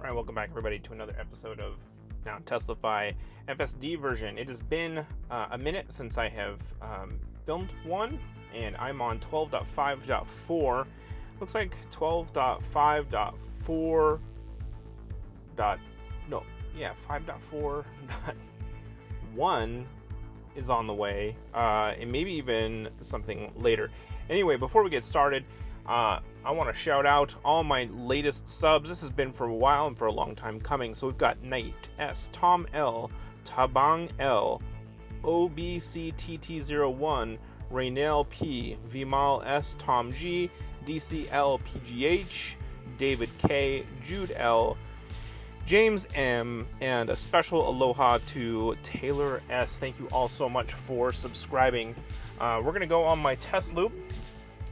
Alright, welcome back everybody to another episode of Now Teslify FSD version. It has been a minute since I have filmed one, and I'm on 12.5.4. Looks like 12.5.4. 5.4.1 is on the way, and maybe even something later. Anyway, before we get started, I want to shout out all my latest subs. This has been for a while and for a long time coming. So we've got Knight S, Tom L, Tabang L, OBCTT01, Raynell P, Vimal S, Tom G, DCL PGH, David K, Jude L, James M, and a special aloha to Taylor S. Thank you all so much for subscribing. We're going to go on my test loop,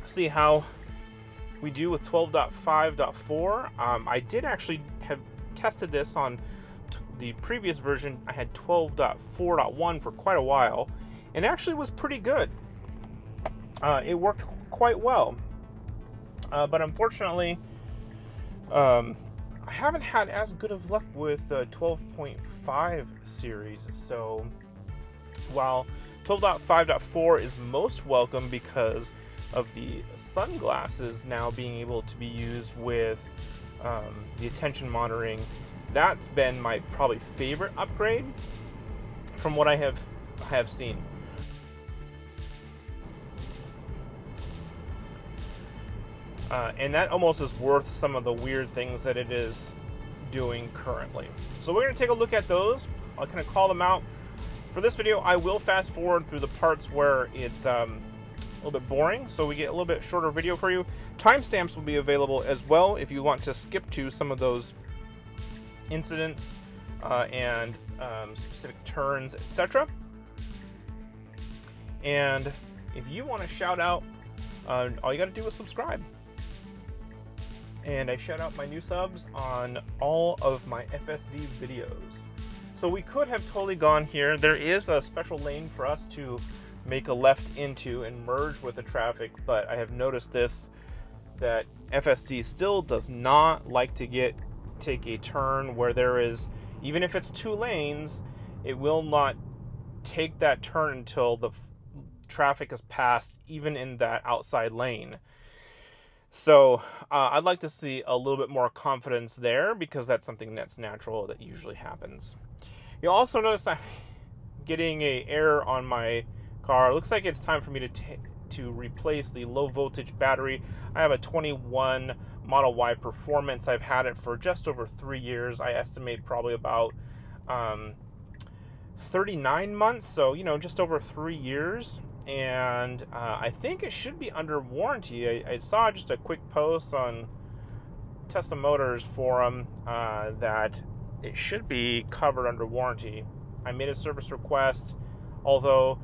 see how we do with 12.5.4. I did actually have tested this on the previous version. I had 12.4.1 for quite a while, and actually was pretty good. It worked quite well, but unfortunately, I haven't had as good of luck with 12.5 series. So while 12.5.4 is most welcome because of the sunglasses now being able to be used with the attention monitoring, that's been my probably favorite upgrade from what I have seen. And that almost is worth some of the weird things that it is doing currently. So we're going to take a look at those. I'll kind of call them out. For this video, I will fast forward through the parts where it's a little bit boring, so we get a little bit shorter video for you. Timestamps will be available as well if you want to skip to some of those incidents and specific turns, etc. And if you want to shout out, all you got to do is subscribe. And I shout out my new subs on all of my FSD videos. So we could have totally gone here. There is a special lane for us to make a left into and merge with the traffic, but I have noticed this, that FSD still does not like to take a turn where there is, even if it's two lanes, it will not take that turn until the traffic is passed, even in that outside lane. So I'd like to see a little bit more confidence there, because that's something that's natural that usually happens. You'll also notice I'm getting an error on my car. It looks like it's time for me to replace the low voltage battery. I have a 21 Model Y Performance. I've had it for just over 3 years. I estimate probably about 39 months, so just over 3 years. And I think it should be under warranty. I saw just a quick post on Tesla Motors forum that it should be covered under warranty. I made a service request, although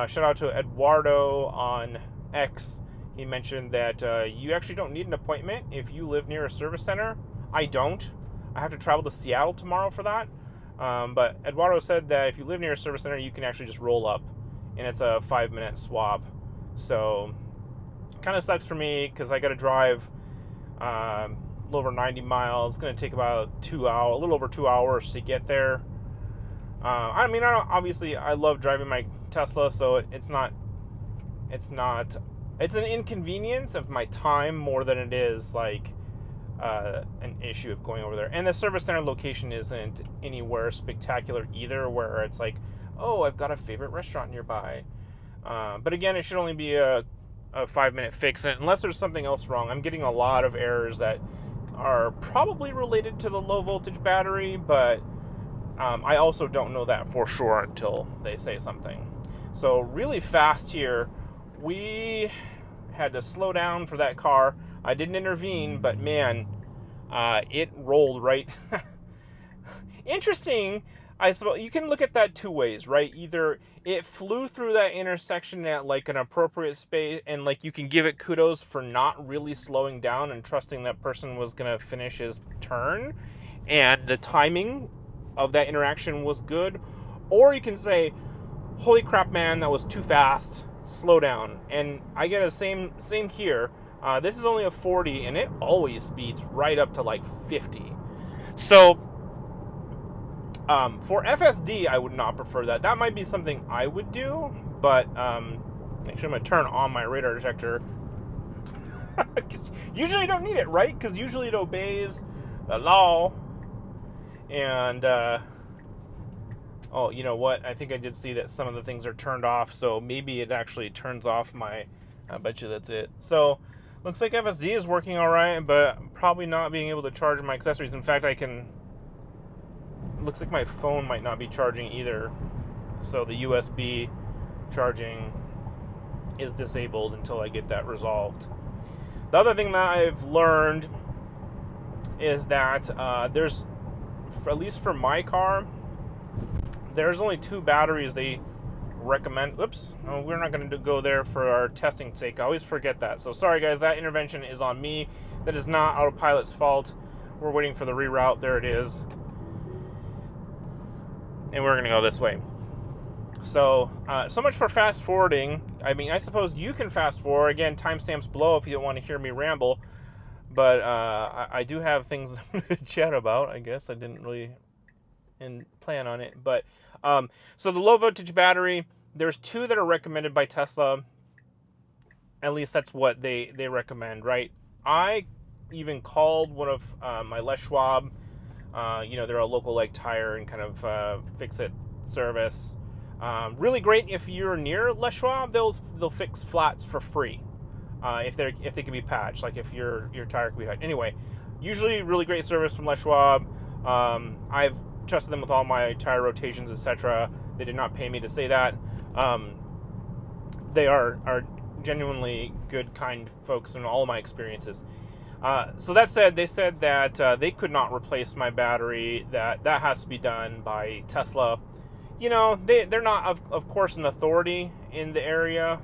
shout out to Eduardo on X. He mentioned that you actually don't need an appointment if you live near a service center. I don't. I have to travel to Seattle tomorrow for that. But Eduardo said that if you live near a service center, you can actually just roll up, and it's a 5-minute swap. So kind of sucks for me because I got to drive a little over 90 miles. It's going to take about 2 hours, a little over 2 hours to get there. Obviously I love driving my Tesla, so it's an inconvenience of my time more than it is like an issue of going over there. And the service center location isn't anywhere spectacular either, where it's like, oh, I've got a favorite restaurant nearby. But again, it should only be a 5-minute fix, and unless there's something else wrong. I'm getting a lot of errors that are probably related to the low voltage battery, but I also don't know that for sure until they say something. So really fast here, we had to slow down for that car. I didn't intervene, but man, it rolled right. Interesting. I suppose you can look at that two ways, right? Either it flew through that intersection at like an appropriate space, and like you can give it kudos for not really slowing down and trusting that person was going to finish his turn, and the timing of that interaction was good. Or you can say, holy crap, man, that was too fast, slow down. And I get a same here. This is only a 40, and it always speeds right up to like 50. So for FSD, I would not prefer that. That might be something I would do, but actually I'm going to turn on my radar detector. Usually I don't need it, right? Because usually it obeys the law. And, oh, you know what? I think I did see that some of the things are turned off, so maybe it actually turns off my... I bet you that's it. So, looks like FSD is working alright, but probably not being able to charge my accessories. In fact, I can... Looks like my phone might not be charging either. So the USB charging is disabled until I get that resolved. The other thing that I've learned is that there's, at least for my car, there's only 2 batteries they recommend. Oops, no, we're not going to go there for our testing sake. I always forget that. So sorry guys, that intervention is on me. That is not Autopilot's fault. We're waiting for the reroute. There it is. And we're going to go this way. So, so much for fast forwarding. I mean, I suppose you can fast forward. Again, timestamps below if you don't want to hear me ramble. But I do have things to chat about, I guess. I didn't really plan on it. But, so the low voltage battery, there's 2 that are recommended by Tesla. At least that's what they recommend, right? I even called one of my Les Schwab. You know, they're a local like tire and kind of fix-it service. Really great if you're near Les Schwab. They'll fix flats for free if they can be patched. Like if your tire can be patched. Anyway, usually really great service from Les Schwab. I've trusted them with all my tire rotations, etc. They did not pay me to say that. They are genuinely good, kind folks in all of my experiences. So that said, they said that they could not replace my battery, that has to be done by Tesla. You know, they're not, of course, an authority in the area.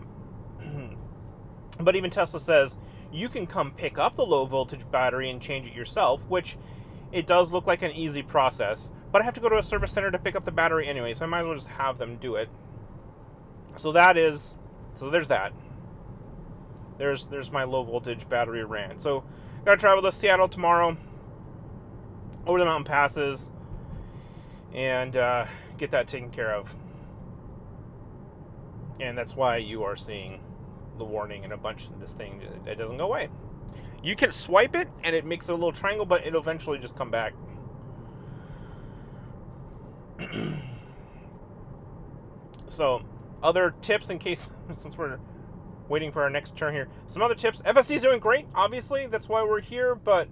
But even Tesla says you can come pick up the low voltage battery and change it yourself, which it does look like an easy process. But I have to go to a service center to pick up the battery anyway, so I might as well just have them do it. So there's that. There's my low voltage battery rant. So gotta travel to Seattle tomorrow, over the mountain passes, and get that taken care of. And that's why you are seeing the warning and a bunch of this thing. It doesn't go away. You can swipe it and it makes a little triangle, but it'll eventually just come back. So, other tips in case, since we're waiting for our next turn here. Some other tips. FSD is doing great, obviously. That's why we're here, but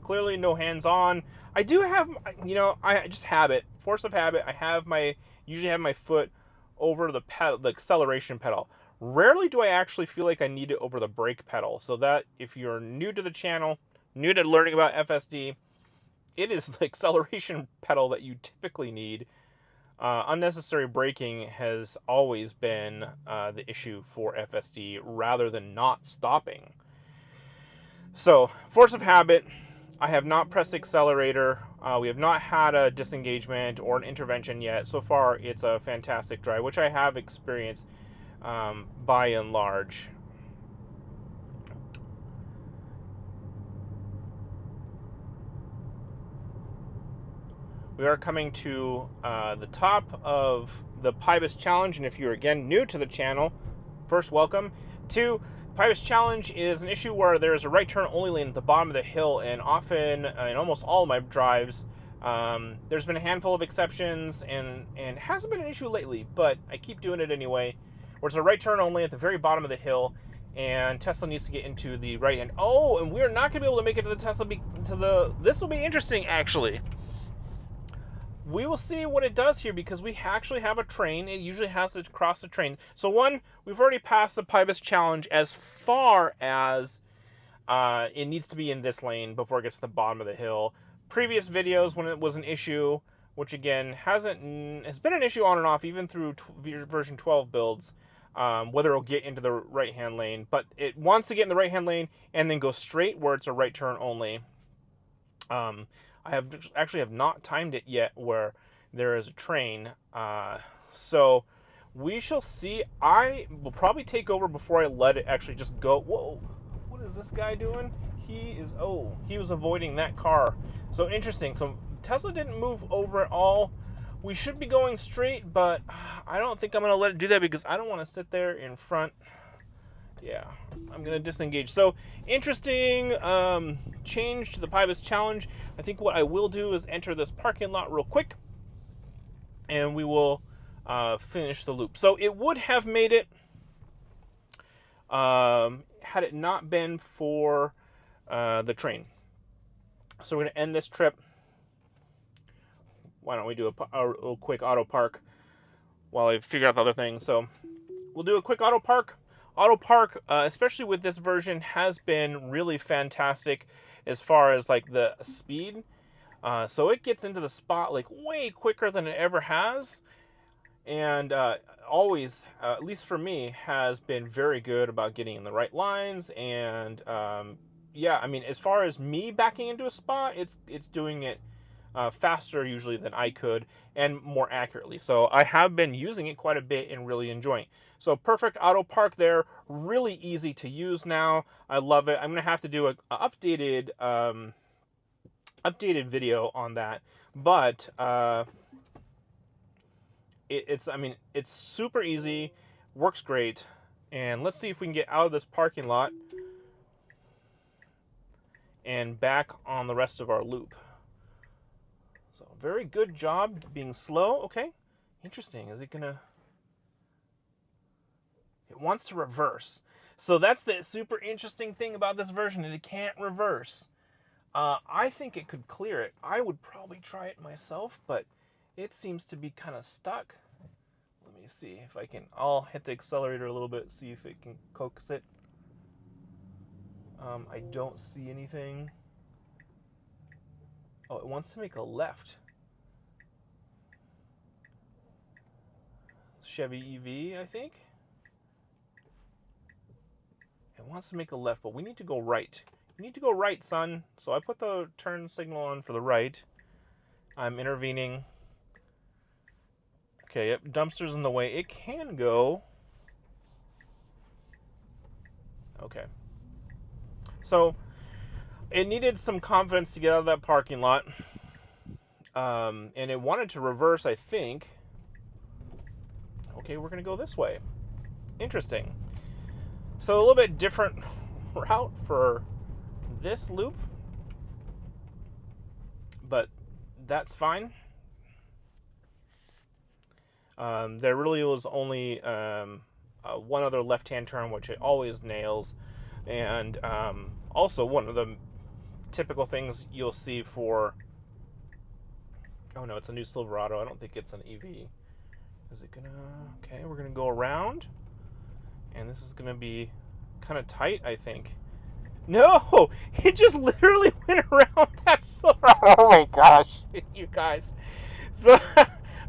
clearly no hands-on. I do have, you know, I just habit, force of habit. Usually have my foot over the pedal, the acceleration pedal. Rarely do I actually feel like I need it over the brake pedal. So that, if you're new to the channel, new to learning about FSD, it is the acceleration pedal that you typically need. Unnecessary braking has always been the issue for FSD rather than not stopping. So, force of habit, I have not pressed the accelerator. We have not had a disengagement or an intervention yet. So far, it's a fantastic drive, which I have experienced by and large. We are coming to the top of the Pybus Challenge, and if you're again new to the channel, first, welcome. 2, Pybus Challenge is an issue where there's a right turn only lane at the bottom of the hill, and often, in almost all of my drives, there's been a handful of exceptions, and hasn't been an issue lately, but I keep doing it anyway, where it's a right turn only at the very bottom of the hill, and Tesla needs to get into the right hand. Oh, and we're not going to be able to make it to the Tesla, this will be interesting, actually. We will see what it does here because we actually have a train. It usually has to cross the train. So one, we've already passed the Pybus Challenge as far as it needs to be in this lane before it gets to the bottom of the hill. Previous videos when it was an issue, which again has been an issue on and off even through version 12 builds, whether it'll get into the right-hand lane. But it wants to get in the right-hand lane and then go straight where it's a right turn only. I have not timed it yet where there is a train. So we shall see. I will probably take over before I let it actually just go. Whoa, what is this guy doing? he was avoiding that car. So interesting. So Tesla didn't move over at all. We should be going straight, but I don't think I'm going to let it do that because I don't want to sit there in front. Yeah, I'm going to disengage. So interesting change to the Pybus challenge. I think what I will do is enter this parking lot real quick, and we will finish the loop. So it would have made it had it not been for the train. So we're going to end this trip. Why don't we do a quick Autopark while I figure out the other things. So we'll do a quick Autopark. Autopark, especially with this version, has been really fantastic as far as like the speed. So it gets into the spot like way quicker than it ever has. And always, at least for me, has been very good about getting in the right lines. And yeah, I mean, as far as me backing into a spot, it's doing it faster usually than I could and more accurately. So I have been using it quite a bit and really enjoying it. So perfect Autopark there, really easy to use now. I love it. I'm gonna have to do a updated video on that, but it's super easy, works great. And let's see if we can get out of this parking lot and back on the rest of our loop. So very good job being slow. Okay, interesting. Is it gonna? It wants to reverse. So that's the super interesting thing about this version, is it can't reverse. I think it could clear it. I would probably try it myself, but it seems to be kind of stuck. Let me see if I can. I'll hit the accelerator a little bit, see if it can coax it. I don't see anything. Oh, it wants to make a left. Chevy EV, I think. It wants to make a left, but we need to go right. You need to go right, son. So I put the turn signal on for the right. I'm intervening. Okay, yep, dumpster's in the way. It can go. Okay. So it needed some confidence to get out of that parking lot. And it wanted to reverse, I think. Okay, we're going to go this way. Interesting. So a little bit different route for this loop. But that's fine. There really was only one other left-hand turn, which it always nails. And also one of the typical things you'll see for... Oh no, it's a new Silverado. I don't think it's an EV. Is it gonna... Okay, we're gonna go around. And this is gonna be kind of tight, I think. No! It just literally went around that Silverado. Oh my gosh, you guys. So...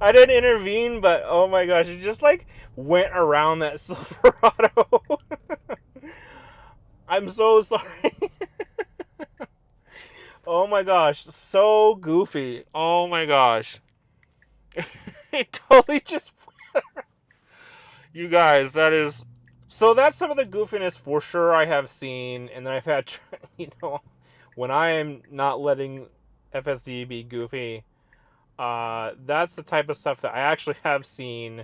I didn't intervene, but oh my gosh, it just like went around that Silverado. I'm so sorry. Oh my gosh, so goofy. Oh my gosh. It totally just... You guys, that is... So that's some of the goofiness for sure I have seen, and then I've had, when I am not letting FSD be goofy, that's the type of stuff that I actually have seen.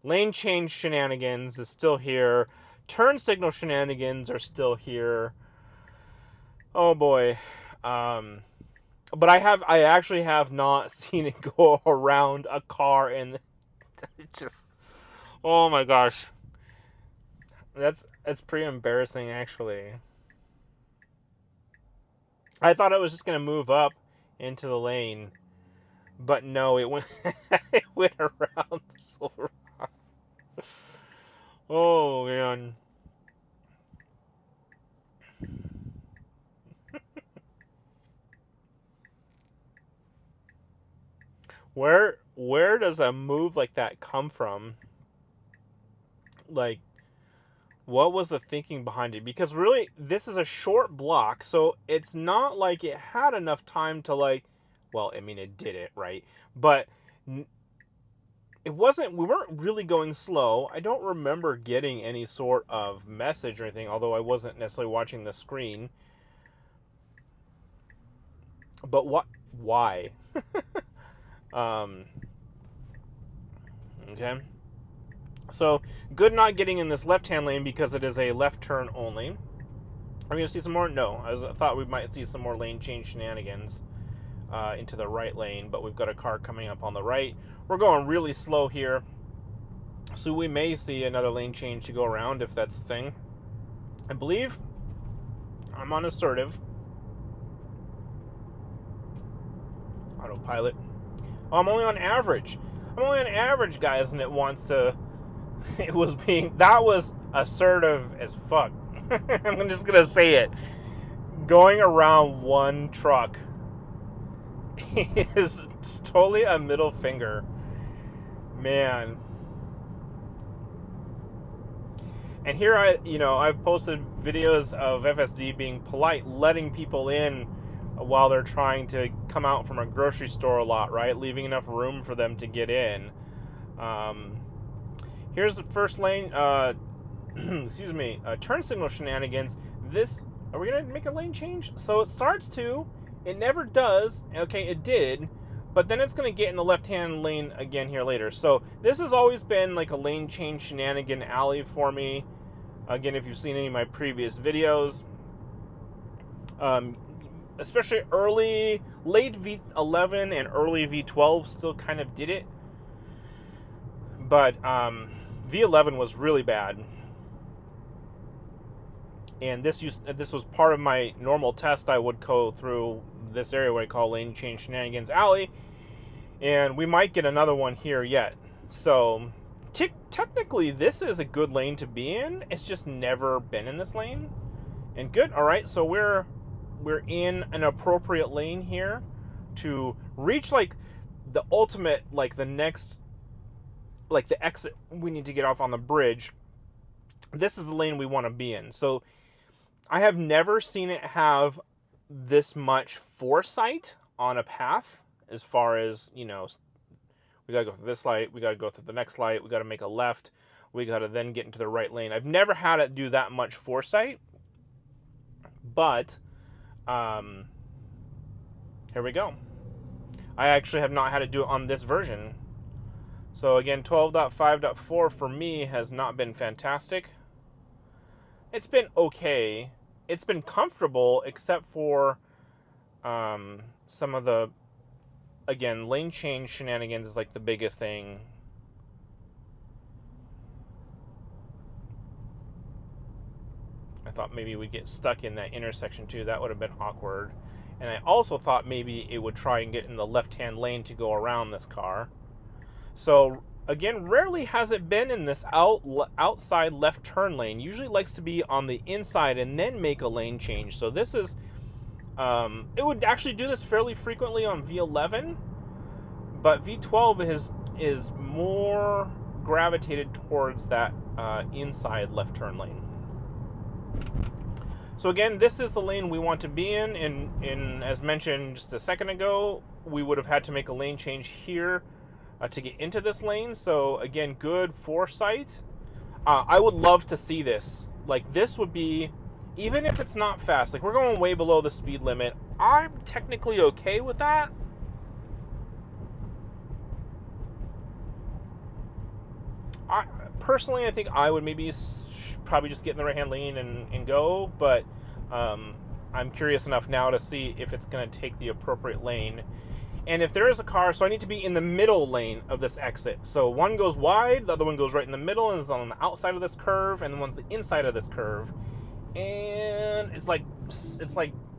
Lane change shenanigans is still here. Turn signal shenanigans are still here. Oh boy. But I actually have not seen it go around a car, and it just, oh my gosh. That's pretty embarrassing, actually. I thought it was just going to move up into the lane. But no, it went it went around the Silverado. Oh man. Where does a move like that come from? Like, what was the thinking behind it? Because really, this is a short block, so it's not like it had enough time to like... Well, I mean, it did it, right? But it wasn't... We weren't really going slow. I don't remember getting any sort of message or anything, although I wasn't necessarily watching the screen. But what? Why? Okay. So, good not getting in this left-hand lane because it is a left turn only. Are we going to see some more? No. I thought we might see some more lane change shenanigans into the right lane, but we've got a car coming up on the right. We're going really slow here, so we may see another lane change to go around if that's the thing. I believe I'm on Assertive. Autopilot. Oh, I'm only on average. I'm only on average, guys, and it wants to... That was assertive as fuck. I'm just gonna say it. Going around one truck is totally a middle finger. Man. And here I've posted videos of FSD being polite, letting people in while they're trying to come out from a grocery store a lot, right? Leaving enough room for them to get in. Here's the first lane, excuse me, turn signal shenanigans. Are we going to make a lane change? So it starts to, it never does. Okay, it did, but then it's going to get in the left-hand lane again here later. So this has always been like a lane change shenanigan alley for me. Again, if you've seen any of my previous videos, especially late V11 and early V12 still kind of did it. But V11 was really bad, and this was part of my normal test. I would go through this area what I call lane change shenanigans alley, and we might get another one here yet. So technically this is a good lane to be in. It's just never been in this lane. And good. All right, so we're in an appropriate lane here to reach like the ultimate, like the next, like the exit we need to get off on the bridge. This is the lane we want to be in. So I have never seen it have this much foresight on a path, as far as, we got to go through this light, we got to go through the next light, we got to make a left, we got to then get into the right lane. I've never had it do that much foresight, but here we go. I actually have not had to do it on this version. So again, 12.5.4 for me has not been fantastic. It's been okay. It's been comfortable, except for some of the, again, lane change shenanigans is like the biggest thing. I thought maybe we'd get stuck in that intersection too. That would have been awkward. And I also thought maybe it would try and get in the left-hand lane to go around this car. So again, rarely has it been in this outside left turn lane. Usually likes to be on the inside and then make a lane change. So this is, it would actually do this fairly frequently on V11, but V12 is more gravitated towards that inside left turn lane. So again, this is the lane we want to be in. And as mentioned just a second ago, we would have had to make a lane change here to get into this lane. So again, good foresight. I would love to see this. Like, this would be, even if it's not fast, like we're going way below the speed limit, I'm technically okay with that. Personally, I think I would maybe probably just get in the right-hand lane and go, but I'm curious enough now to see if it's going to take the appropriate lane. And if there is a car, so I need to be in the middle lane of this exit. So one goes wide, the other one goes right in the middle and is on the outside of this curve, and the one's the inside of this curve. And it's like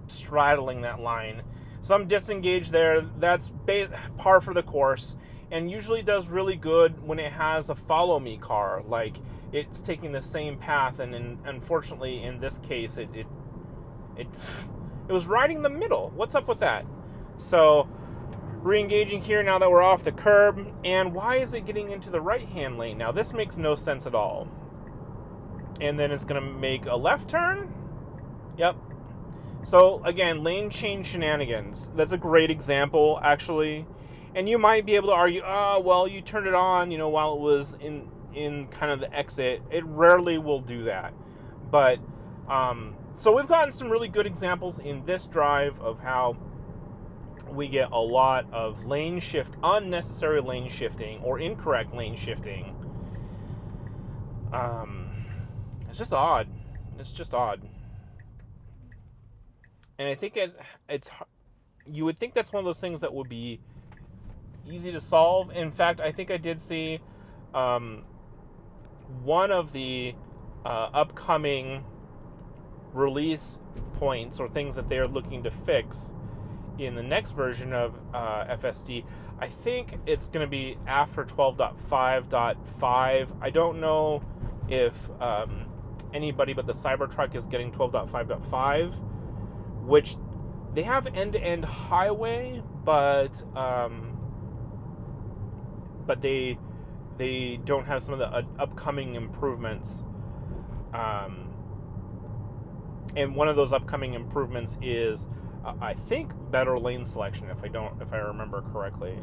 straddling that line. So I'm disengaged there. That's par for the course, and usually does really good when it has a follow me car. Like, it's taking the same path, and unfortunately in this case it was riding the middle. What's up with that? So re-engaging here now that we're off the curb. And why is it getting into the right hand lane now? This makes no sense at all. And then it's gonna make a left turn. Yep. So again, lane change shenanigans. That's a great example, actually. And you might be able to argue, oh, well, you turned it on, while it was in kind of the exit. It rarely will do that. But so we've gotten some really good examples in this drive of how we get a lot of unnecessary lane shifting or incorrect lane shifting. It's just odd. It's just odd. And I think it's you would think that's one of those things that would be easy to solve. In fact, I think I did see one of the upcoming release points or things that they're looking to fix in the next version of FSD. I think it's going to be after 12.5.5. I don't know if anybody but the Cybertruck is getting 12.5.5, which they have end-to-end highway, but they don't have some of the upcoming improvements. And one of those upcoming improvements is, I think, better lane selection. If I remember correctly.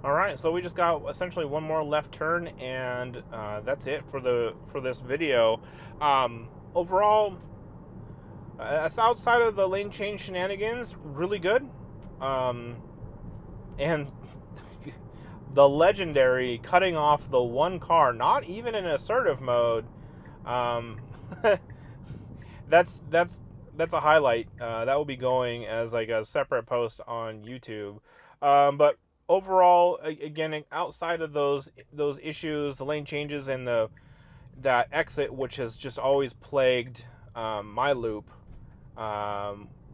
All right, so we just got essentially one more left turn, and that's it for this video. Overall, outside of the lane change shenanigans, really good. And the legendary cutting off the one car, not even in assertive mode. That's a highlight. That will be going as like a separate post on YouTube. But overall, again, outside of those issues, the lane changes and that exit, which has just always plagued my loop,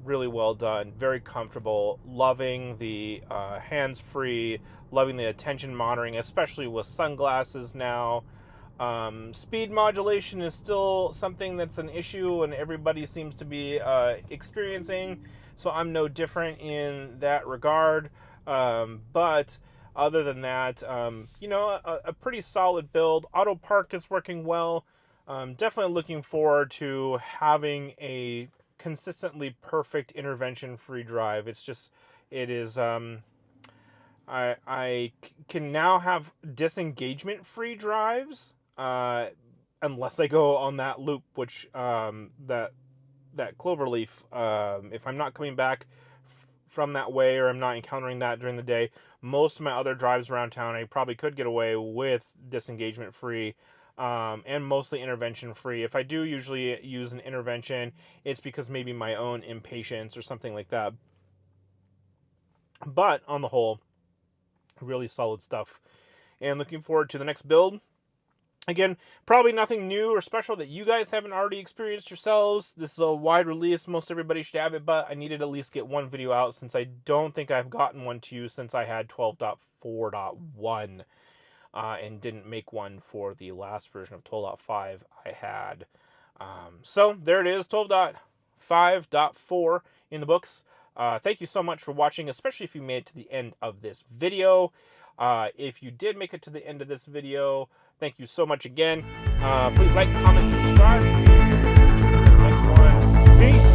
really well done, very comfortable, loving the hands-free, loving the attention monitoring, especially with sunglasses now. Speed modulation is still something that's an issue and everybody seems to be experiencing, so I'm no different in that regard. But other than that, a pretty solid build. Autopark is working well. Definitely looking forward to having a consistently perfect intervention-free drive. It is. I can now have disengagement-free drives, unless I go on that loop, which that cloverleaf. If I'm not coming back from that way, or I'm not encountering that during the day, most of my other drives around town, I probably could get away with disengagement free, and mostly intervention free. If I do usually use an intervention, it's because maybe my own impatience or something like that. But on the whole, really solid stuff. And looking forward to the next build. Again, probably nothing new or special that you guys haven't already experienced yourselves. This is a wide release. Most everybody should have it, but I needed to at least get one video out since I don't think I've gotten one to you since I had 12.4.1 and didn't make one for the last version of 12.5 I had. So there it is, 12.5.4 in the books. Thank you so much for watching, especially if you made it to the end of this video. If you did make it to the end of this video, thank you so much again. Please like, comment, subscribe. Next one. Peace.